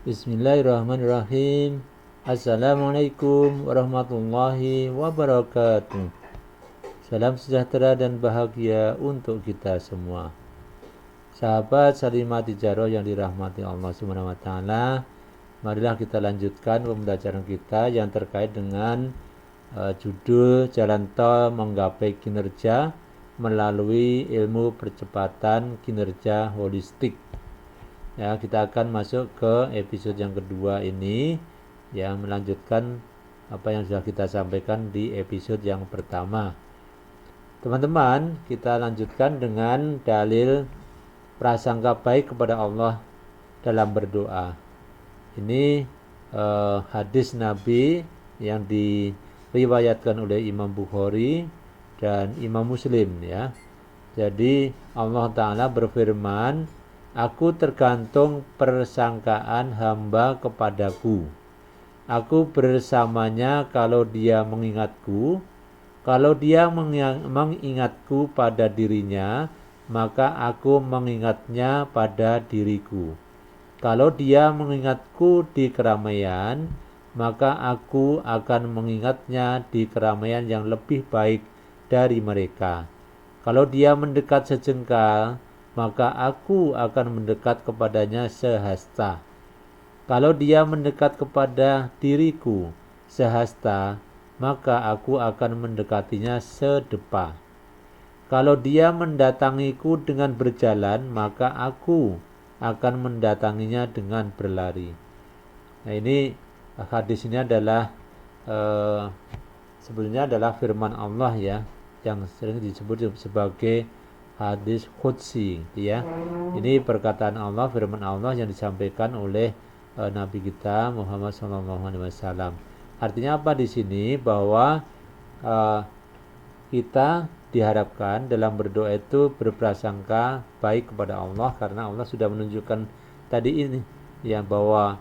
Bismillahirrahmanirrahim. Assalamualaikum warahmatullahi wabarakatuh. Salam sejahtera dan bahagia untuk kita semua. Sahabat Salimah Tijaroh yang dirahmati Allah Subhanahu wa taala, marilah kita lanjutkan pembelajaran kita yang terkait dengan judul Jalan Tol Menggapai Kinerja melalui Ilmu Percepatan Kinerja Holistik. Ya, kita akan masuk ke episode yang kedua ini, yang melanjutkan apa yang sudah kita sampaikan di episode yang pertama. Teman-teman, kita lanjutkan dengan dalil prasangka baik kepada Allah dalam berdoa. Ini hadis Nabi yang diriwayatkan oleh Imam Bukhari dan Imam Muslim, ya. Jadi Allah Ta'ala berfirman, "Aku tergantung persangkaan hamba kepadaku. Aku bersamanya kalau dia mengingatku. Kalau dia mengingatku pada dirinya, maka aku mengingatnya pada diriku. Kalau dia mengingatku di keramaian, maka aku akan mengingatnya di keramaian yang lebih baik dari mereka. Kalau dia mendekat sejengkal, maka aku akan mendekat kepadanya sehasta. Kalau dia mendekat kepada diriku sehasta, maka aku akan mendekatinya sedepa. Kalau dia mendatangiku dengan berjalan, maka aku akan mendatanginya dengan berlari." Nah, ini hadis ini adalah sebenarnya adalah firman Allah, ya, yang sering disebut sebagai hadis qudsi, ya. Ini perkataan Allah, firman Allah yang disampaikan oleh Nabi kita Muhammad SAW. Artinya apa di sini? Bahwa kita diharapkan dalam berdoa itu berprasangka baik kepada Allah, karena Allah sudah menunjukkan tadi ini, ya, bahwa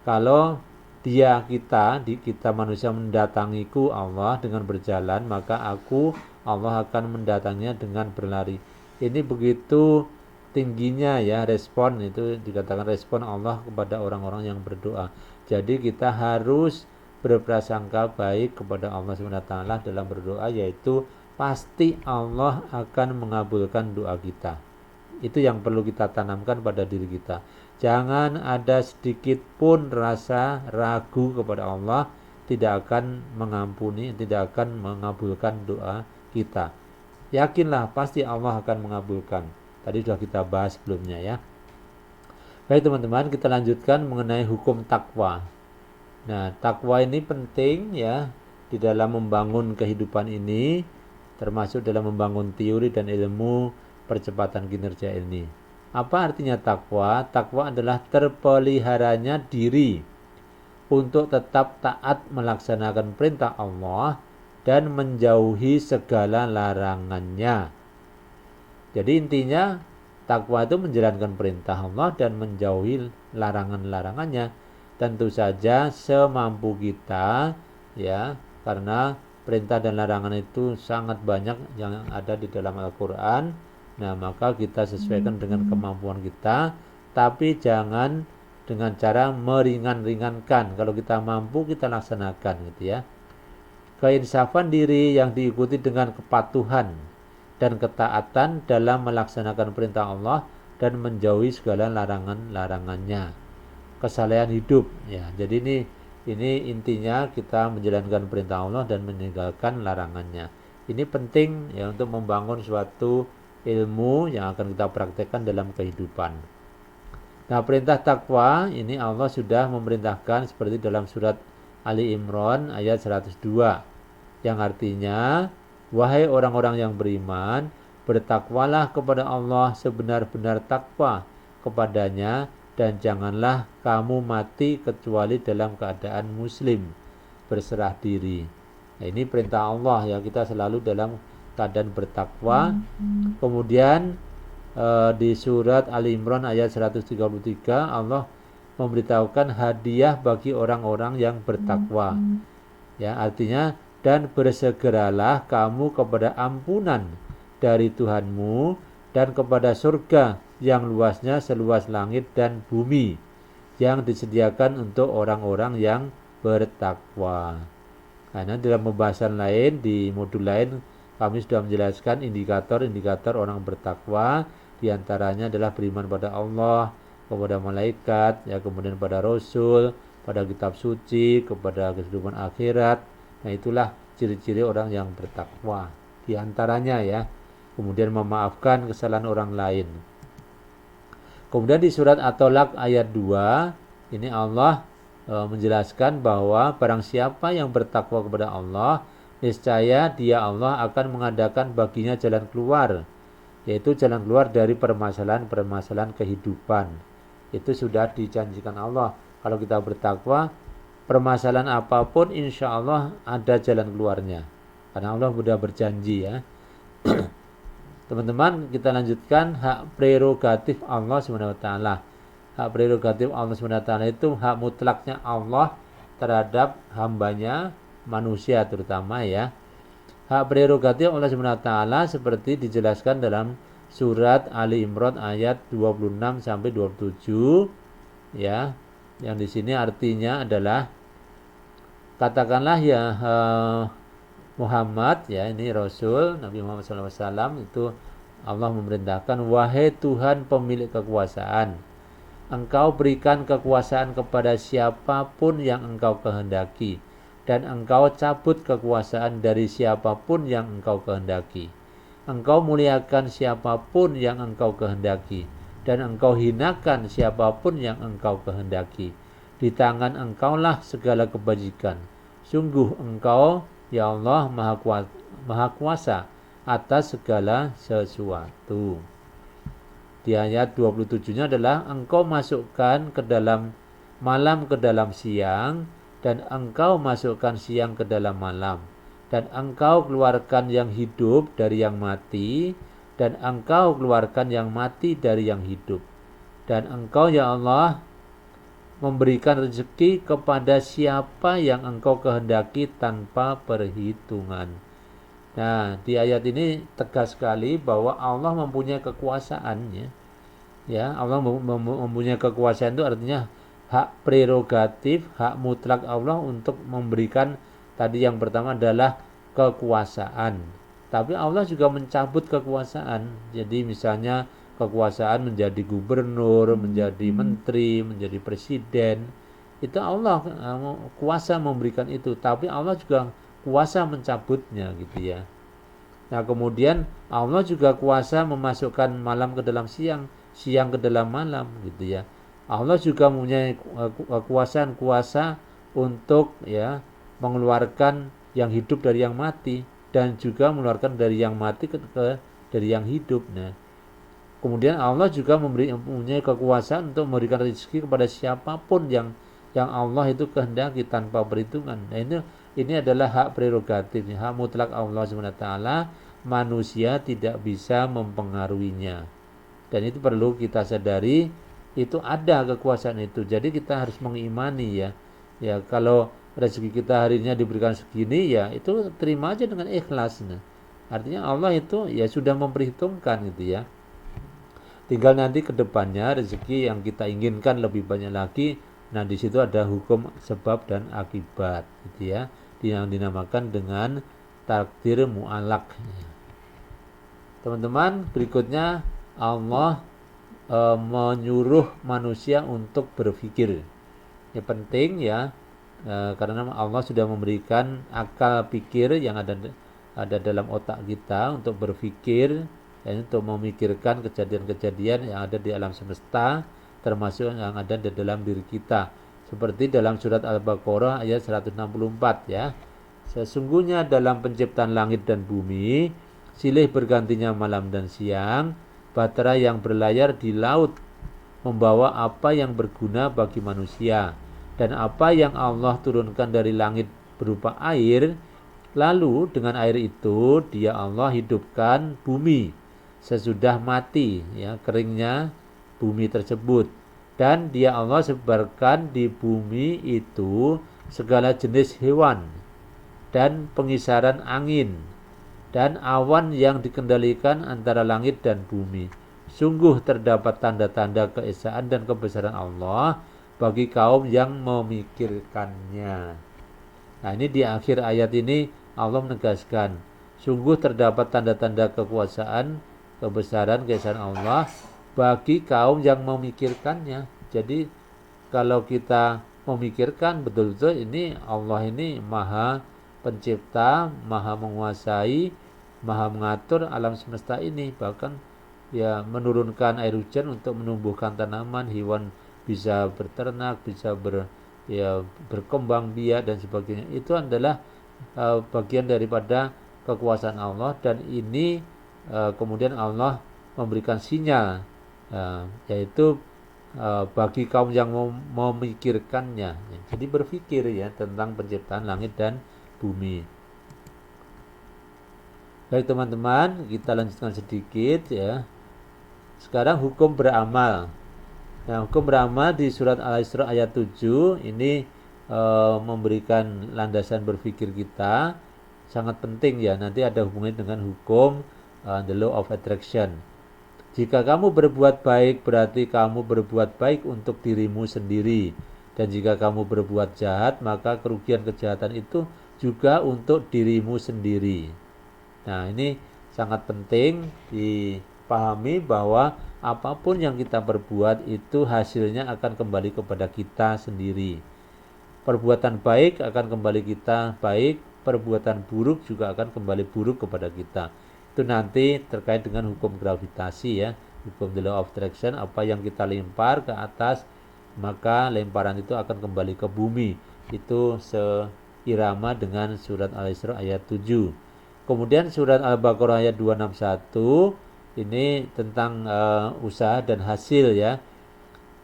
kalau kita manusia mendatangiku Allah dengan berjalan, maka Allah akan mendatanginya dengan berlari. Ini begitu tingginya, ya, respon, itu dikatakan respon Allah kepada orang-orang yang berdoa. Jadi kita harus berprasangka baik kepada Allah SWT dalam berdoa, yaitu pasti Allah akan mengabulkan doa kita. Itu yang perlu kita tanamkan pada diri kita. Jangan ada sedikit pun rasa ragu kepada Allah, tidak akan mengampuni, tidak akan mengabulkan doa kita. Yakinlah pasti Allah akan mengabulkan. Tadi sudah kita bahas sebelumnya, ya. Baik teman-teman, kita lanjutkan mengenai hukum takwa. Nah, takwa ini penting, ya, di dalam membangun kehidupan ini, termasuk dalam membangun teori dan ilmu percepatan kinerja ini. Apa artinya takwa? Takwa adalah terpeliharanya diri untuk tetap taat melaksanakan perintah Allah dan menjauhi segala larangannya. Jadi intinya takwa itu menjalankan perintah Allah dan menjauhi larangan-larangannya. Tentu saja semampu kita, ya, karena perintah dan larangan itu sangat banyak yang ada di dalam Al-Quran. Nah, maka kita sesuaikan dengan kemampuan kita, tapi jangan dengan cara meringan-ringankan. Kalau kita mampu, kita laksanakan, gitu, ya. Keinsafan diri yang diikuti dengan kepatuhan dan ketaatan dalam melaksanakan perintah Allah dan menjauhi segala larangan-larangannya. Kesalehan hidup, ya. Jadi ini intinya kita menjalankan perintah Allah dan meninggalkan larangannya. Ini penting, ya, untuk membangun suatu ilmu yang akan kita praktekkan dalam kehidupan. Nah, perintah takwa ini Allah sudah memerintahkan seperti dalam surat Ali Imran ayat 102, yang artinya, "Wahai orang-orang yang beriman, bertakwalah kepada Allah sebenar-benar takwa kepadanya, dan janganlah kamu mati kecuali dalam keadaan muslim, berserah diri." Nah, ini perintah Allah, ya, kita selalu dalam keadaan bertakwa. Kemudian di surat Ali Imran ayat 133 Allah memberitahukan hadiah bagi orang-orang yang bertakwa, ya, artinya, "Dan bersegeralah kamu kepada ampunan dari Tuhanmu dan kepada surga yang luasnya seluas langit dan bumi, yang disediakan untuk orang-orang yang bertakwa. Karena dalam pembahasan lain, di modul lain, kami sudah menjelaskan indikator-indikator orang bertakwa. Di antaranya adalah beriman pada Allah, kepada malaikat, ya, kemudian pada Rasul, pada kitab suci, kepada kehidupan akhirat. Nah, itulah ciri-ciri orang yang bertakwa. Di antaranya, ya, kemudian memaafkan kesalahan orang lain. Kemudian di surat At-Tolak ayat 2, ini Allah menjelaskan bahwa barang siapa yang bertakwa kepada Allah, niscaya dia Allah akan mengadakan baginya jalan keluar, yaitu jalan keluar dari permasalahan-permasalahan kehidupan. Itu sudah dijanjikan Allah. Kalau kita bertakwa, permasalahan apapun insya Allah ada jalan keluarnya. Karena Allah sudah berjanji, ya. Teman-teman, kita lanjutkan hak prerogatif Allah SWT. Hak prerogatif Allah SWT itu hak mutlaknya Allah terhadap hambanya, manusia terutama, ya. Hak prerogatif Allah SWT seperti dijelaskan dalam surat Ali Imran ayat 26 sampai 27, ya. Yang di sini artinya adalah, katakanlah ya Muhammad, ya, ini Rasul Nabi Muhammad SAW, itu Allah memerintahkan, wahai Tuhan pemilik kekuasaan, Engkau berikan kekuasaan kepada siapapun yang Engkau kehendaki, dan Engkau cabut kekuasaan dari siapapun yang Engkau kehendaki. Engkau muliakan siapapun yang Engkau kehendaki, dan Engkau hinakan siapapun yang Engkau kehendaki. Di tangan Engkaulah segala kebajikan. Sungguh Engkau, ya Allah, Maha Kuasa atas segala sesuatu. Di ayat 27-nya adalah, Engkau masukkan ke dalam malam ke dalam siang, dan Engkau masukkan siang ke dalam malam, dan Engkau keluarkan yang hidup dari yang mati, dan Engkau keluarkan yang mati dari yang hidup. Dan Engkau, ya Allah, memberikan rezeki kepada siapa yang Engkau kehendaki tanpa perhitungan. Nah, di ayat ini tegas sekali bahwa Allah mempunyai kekuasaannya. Ya, Allah mempunyai kekuasaan itu artinya hak prerogatif, hak mutlak Allah untuk memberikan, tadi yang pertama adalah kekuasaan. Tapi Allah juga mencabut kekuasaan. Jadi misalnya kekuasaan menjadi gubernur, menjadi menteri, menjadi presiden, itu Allah kuasa memberikan itu, tapi Allah juga kuasa mencabutnya, gitu ya. Nah, kemudian Allah juga kuasa memasukkan malam ke dalam siang, siang ke dalam malam, gitu ya. Allah juga mempunyai kekuasaan kuasa untuk, ya, mengeluarkan yang hidup dari yang mati, dan juga mengeluarkan dari yang mati ke dari yang hidup. Nah, kemudian Allah juga mempunyai kekuasaan untuk memberikan rezeki kepada siapapun yang Allah itu kehendaki tanpa perhitungan. Nah, ini adalah hak prerogatif, hak mutlak Allah SWT. Manusia tidak bisa mempengaruhinya. Dan itu perlu kita sadari, itu ada kekuasaan itu. Jadi kita harus mengimani, ya. Ya, kalau rezeki kita hari ini diberikan segini, ya itu terima aja dengan ikhlas. Nah, artinya Allah itu ya sudah memperhitungkan, gitu ya. Tinggal nanti ke depannya rezeki yang kita inginkan lebih banyak lagi. Nah, di situ ada hukum sebab dan akibat, gitu ya, yang dinamakan dengan takdir mu'alak. Teman-teman, berikutnya Allah menyuruh manusia untuk berpikir. Ini penting, ya, karena Allah sudah memberikan akal pikir yang ada dalam otak kita untuk berpikir, dan untuk memikirkan kejadian-kejadian yang ada di alam semesta, termasuk yang ada di dalam diri kita. Seperti dalam surat Al-Baqarah ayat 164, ya. Sesungguhnya dalam penciptaan langit dan bumi, silih bergantinya malam dan siang, bahtera yang berlayar di laut membawa apa yang berguna bagi manusia, dan apa yang Allah turunkan dari langit berupa air. Lalu dengan air itu Dia Allah hidupkan bumi sesudah mati, ya, keringnya bumi tersebut, dan Dia Allah sebarkan di bumi itu segala jenis hewan dan pengisaran angin dan awan yang dikendalikan antara langit dan bumi. Sungguh terdapat tanda-tanda keesaan dan kebesaran Allah bagi kaum yang memikirkannya. Nah, ini di akhir ayat ini Allah menegaskan, sungguh terdapat tanda-tanda kekuasaan, kebesaran, keesaan Allah bagi kaum yang memikirkannya. Jadi kalau kita memikirkan betul-betul ini Allah ini maha pencipta, maha menguasai, maha mengatur alam semesta ini, bahkan ya menurunkan air hujan untuk menumbuhkan tanaman, hewan bisa berternak, bisa berkembang biak dan sebagainya. Itu adalah bagian daripada kekuasaan Allah, dan ini kemudian Allah memberikan sinyal, yaitu bagi kaum yang memikirkannya. Jadi berpikir ya tentang penciptaan langit dan bumi. Baik teman-teman, kita lanjutkan sedikit ya. Sekarang hukum beramal. Nah, hukum beramal di surat Al-Isra ayat 7 ini memberikan landasan berpikir kita, sangat penting ya. Nanti ada hubungannya dengan hukum the law of attraction. Jika kamu berbuat baik, berarti kamu berbuat baik untuk dirimu sendiri. Dan jika kamu berbuat jahat, maka kerugian kejahatan itu juga untuk dirimu sendiri. Nah, ini sangat penting dipahami bahwa apapun yang kita perbuat itu hasilnya akan kembali kepada kita sendiri. Perbuatan baik akan kembali kita baik, perbuatan buruk juga akan kembali buruk kepada kita. Itu nanti terkait dengan hukum gravitasi ya, hukum the law of attraction. Apa yang kita lempar ke atas, maka lemparan itu akan kembali ke bumi. Itu seirama dengan surat Al-Isra ayat 7. Kemudian surat Al-Baqarah ayat 261 ini tentang usaha dan hasil ya.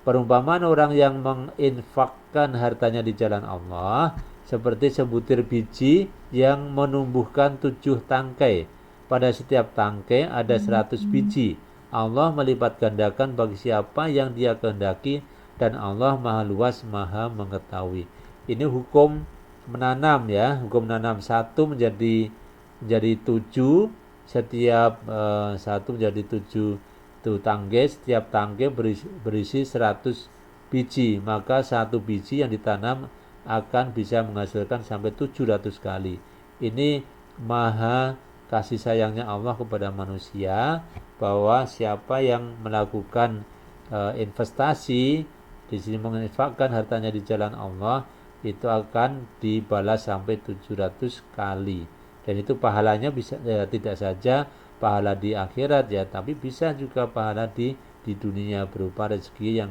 Perumpamaan orang yang menginfakkan hartanya di jalan Allah seperti sebutir biji yang menumbuhkan 7 tangkai. Pada setiap tangkai ada 100 biji. Allah melipat gandakan bagi siapa yang Dia kehendaki, dan Allah Maha Luas, Maha Mengetahui. Ini hukum menanam ya, hukum menanam 1 menjadi 7, setiap 1 menjadi 7 tangkai, setiap tangkai berisi 100 biji, maka 1 biji yang ditanam akan bisa menghasilkan sampai 700 kali. Ini maha kasih sayangnya Allah kepada manusia, bahwa siapa yang melakukan investasi di sini, menginfakkan hartanya di jalan Allah, itu akan dibalas sampai 700 kali. Dan itu pahalanya bisa tidak saja pahala di akhirat ya, tapi bisa juga pahala di dunia berupa rezeki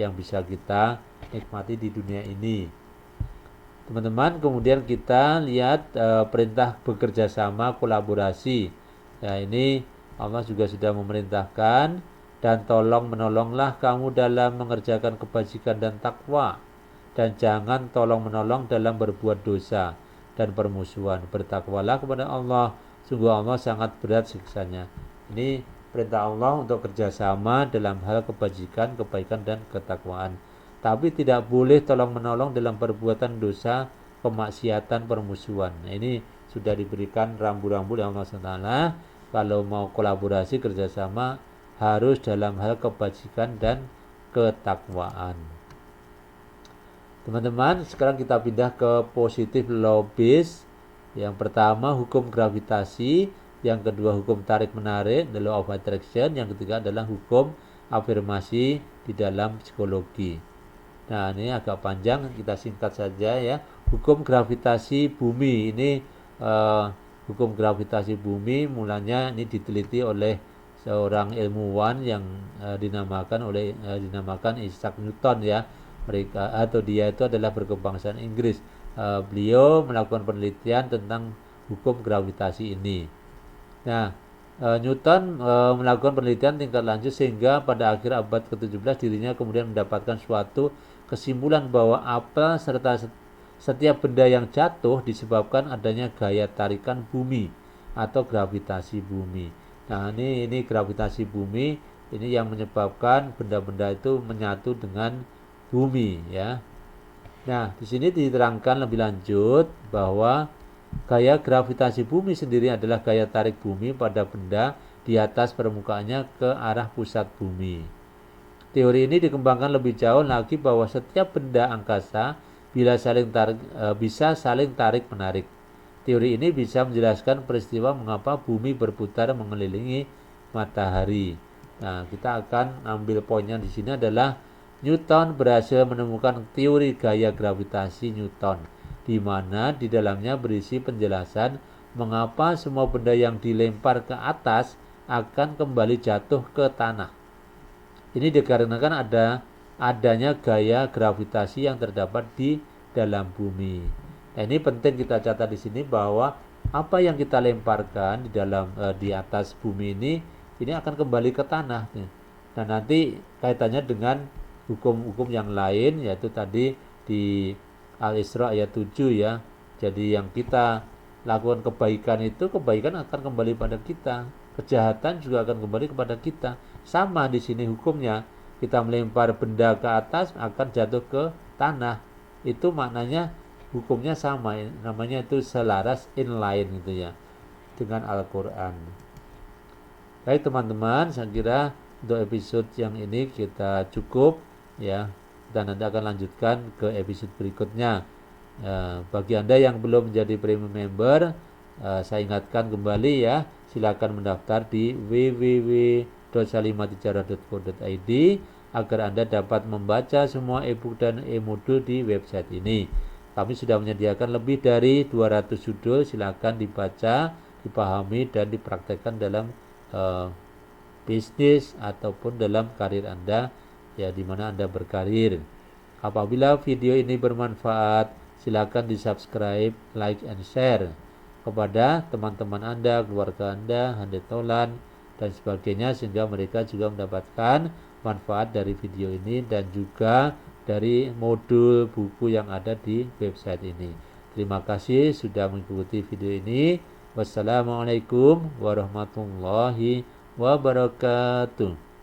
yang bisa kita nikmati di dunia ini. Teman-teman, kemudian kita lihat perintah bekerja sama, kolaborasi. Ya, ini Allah juga sudah memerintahkan, dan tolong menolonglah kamu dalam mengerjakan kebajikan dan takwa, dan jangan tolong menolong dalam berbuat dosa dan permusuhan. Bertakwalah kepada Allah, sungguh Allah sangat berat siksanya. Ini perintah Allah untuk kerjasama dalam hal kebajikan, kebaikan, dan ketakwaan. Tapi tidak boleh tolong menolong dalam perbuatan dosa, kemaksiatan, permusuhan. Nah, ini sudah diberikan rambu-rambu oleh Allah SWT. Kalau mau kolaborasi kerjasama harus dalam hal kebajikan dan ketakwaan. Teman-teman, sekarang kita pindah ke positive law base. Yang pertama hukum gravitasi, yang kedua hukum tarik-menarik, the law of attraction, yang ketiga adalah hukum afirmasi di dalam psikologi. Nah, ini agak panjang, kita singkat saja ya. Hukum gravitasi bumi ini hukum gravitasi bumi mulanya ini diteliti oleh seorang ilmuwan yang dinamakan Isaac Newton ya. Dia itu adalah berkebangsaan Inggris. Beliau melakukan penelitian tentang hukum gravitasi ini. Nah, Newton melakukan penelitian tingkat lanjut sehingga pada akhir abad ke-17 dirinya kemudian mendapatkan suatu kesimpulan bahwa apel serta setiap benda yang jatuh disebabkan adanya gaya tarikan bumi atau gravitasi bumi. Nah, ini gravitasi bumi ini yang menyebabkan benda-benda itu menyatu dengan bumi ya. Nah, di sini diterangkan lebih lanjut bahwa gaya gravitasi bumi sendiri adalah gaya tarik bumi pada benda di atas permukaannya ke arah pusat bumi. Teori ini dikembangkan lebih jauh lagi bahwa setiap benda angkasa bisa saling tarik menarik. Teori ini bisa menjelaskan peristiwa mengapa bumi berputar mengelilingi matahari. Nah, kita akan ambil poinnya di sini adalah Newton berhasil menemukan teori gaya gravitasi Newton, di mana di dalamnya berisi penjelasan mengapa semua benda yang dilempar ke atas akan kembali jatuh ke tanah. Ini dikarenakan adanya gaya gravitasi yang terdapat di dalam bumi. Nah, ini penting kita catat di sini bahwa apa yang kita lemparkan di atas bumi ini akan kembali ke tanah. Nah, nanti kaitannya dengan hukum-hukum yang lain, yaitu tadi di Al-Isra ayat 7 ya. Jadi yang kita lakukan kebaikan itu, kebaikan akan kembali pada kita. Kejahatan juga akan kembali kepada kita. Sama di sini hukumnya. Kita melempar benda ke atas akan jatuh ke tanah. Itu maknanya hukumnya sama. Namanya itu selaras, inline gitu ya, dengan Al-Quran. Baik teman-teman, saya kira untuk episode yang ini kita cukup ya. Dan nanti akan lanjutkan ke episode berikutnya. Bagi Anda yang belum menjadi premium member, saya ingatkan kembali ya, silakan mendaftar di www.salimatijarah.co.id agar Anda dapat membaca semua e-book dan e-modul di website ini. Kami sudah menyediakan lebih dari 200 judul, silakan dibaca, dipahami dan dipraktekkan dalam bisnis ataupun dalam karir Anda ya, di mana Anda berkarir. Apabila video ini bermanfaat, silakan di-subscribe, like, and share kepada teman-teman Anda, keluarga Anda, handetolan, dan sebagainya, sehingga mereka juga mendapatkan manfaat dari video ini dan juga dari modul buku yang ada di website ini. Terima kasih sudah mengikuti video ini. Wassalamualaikum warahmatullahi wabarakatuh.